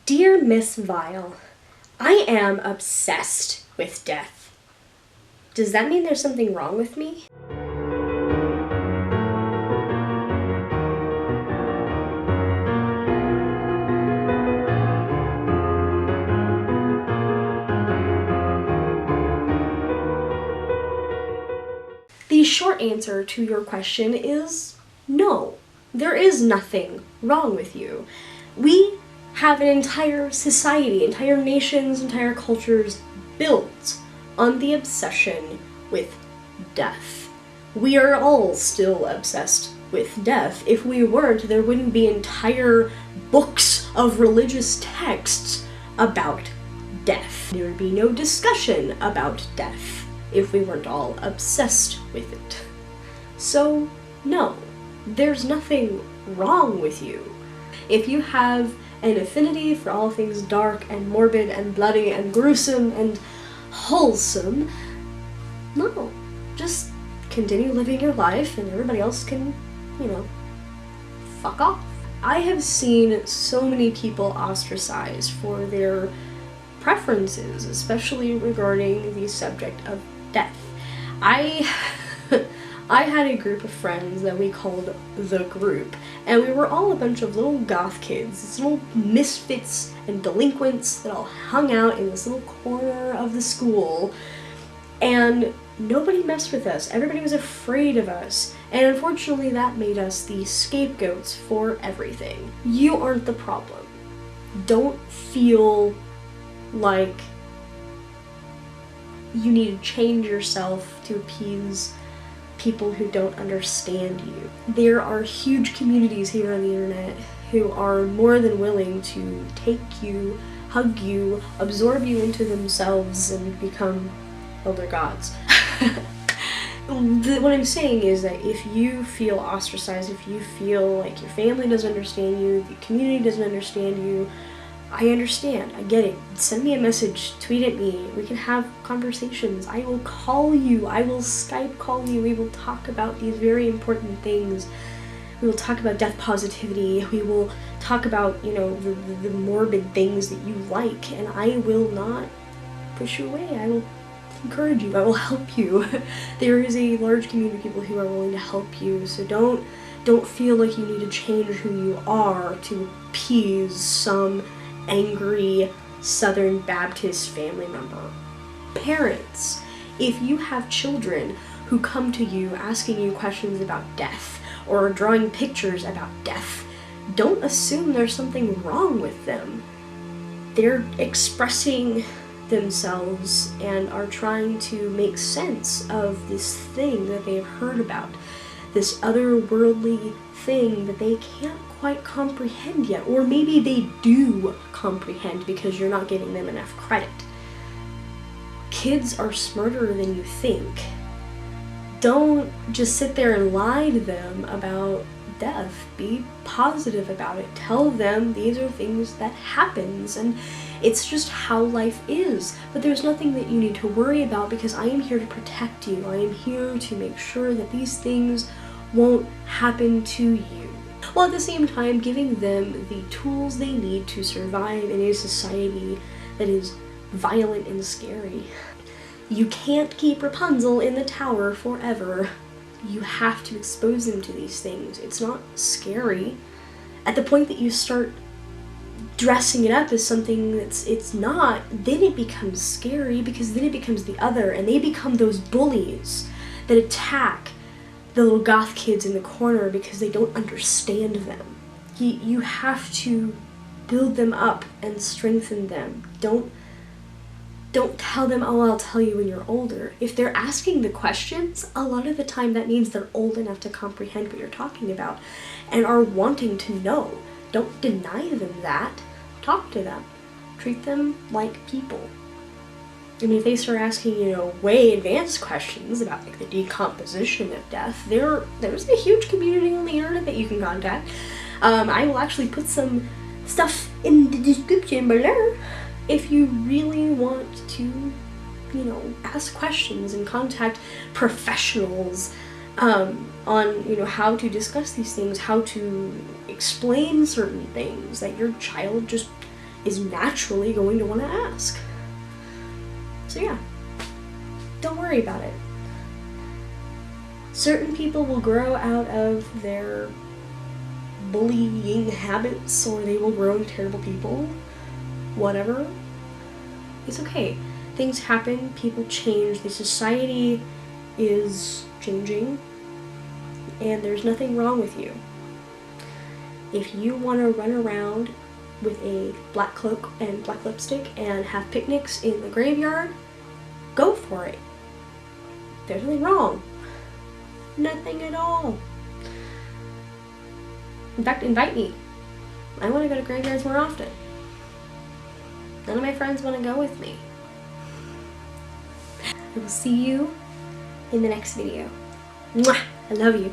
Dear Miss Vile, I am obsessed with death. Does that mean there's something wrong with me? The short answer to your question is no. There is nothing wrong with you. We have an entire society, entire nations, entire cultures built on the obsession with death. We are all still obsessed with death. If we weren't, there wouldn't be entire books of religious texts about death. There would be no discussion about death if we weren't all obsessed with it. So, no, there's nothing wrong with you. If you have an affinity for all things dark and morbid and bloody and gruesome and wholesome, no, just continue living your life and everybody else can, fuck off. I have seen so many people ostracized for their preferences, especially regarding the subject of death. I had a group of friends that we called the group, and we were all a bunch of little goth kids, these little misfits and delinquents that all hung out in this little corner of the school, and nobody messed with us. Everybody was afraid of us, and unfortunately that made us the scapegoats for everything. You aren't the problem. Don't feel like you need to change yourself to appease people who don't understand you. There are huge communities here on the internet who are more than willing to take you, hug you, absorb you into themselves, and become elder gods. What I'm saying is that if you feel ostracized, if you feel like your family doesn't understand you, the community doesn't understand you, I understand, I get it. Send me a message, tweet at me, we can have conversations. I will call you, I will Skype call you, we will talk about these very important things. We will talk about death positivity, we will talk about, the morbid things that you like, and I will not push you away. I will encourage you, I will help you. There is a large community of people who are willing to help you, so don't feel like you need to change who you are to appease some angry Southern Baptist family member. Parents, if you have children who come to you asking you questions about death or drawing pictures about death, don't assume there's something wrong with them. They're expressing themselves and are trying to make sense of this thing that they've heard about, this otherworldly thing that they can't quite comprehend yet, or maybe they do comprehend because you're not giving them enough credit. Kids are smarter than you think. Don't just sit there and lie to them about death. Be positive about it. Tell them these are things that happens and it's just how life is. But there's nothing that you need to worry about because I am here to protect you. I am here to make sure that these things won't happen to you, while at the same time giving them the tools they need to survive in a society that is violent and scary. You can't keep Rapunzel in the tower forever. You have to expose them to these things. It's not scary. At the point that you start dressing it up as something it's not, then it becomes scary because then it becomes the other, and they become those bullies that attack the little goth kids in the corner because they don't understand them. You have to build them up and strengthen them. Don't tell them, oh, I'll tell you when you're older. If they're asking the questions, a lot of the time that means they're old enough to comprehend what you're talking about and are wanting to know. Don't deny them that. Talk to them. Treat them like people. I mean, if they start asking, way advanced questions about the decomposition of death, there's a huge community on the internet that you can contact. I will actually put some stuff in the description below if you really want to, ask questions and contact professionals on, how to discuss these things, how to explain certain things that your child just is naturally going to want to ask. So yeah, don't worry about it. Certain people will grow out of their bullying habits, or they will grow into terrible people. Whatever. It's okay. Things happen, people change, the society is changing, and there's nothing wrong with you. If you want to run around with a black cloak and black lipstick and have picnics in the graveyard, go for it. There's nothing wrong. Nothing at all. In fact, invite me. I want to go to graveyards more often. None of my friends want to go with me. I will see you in the next video. Mwah! I love you.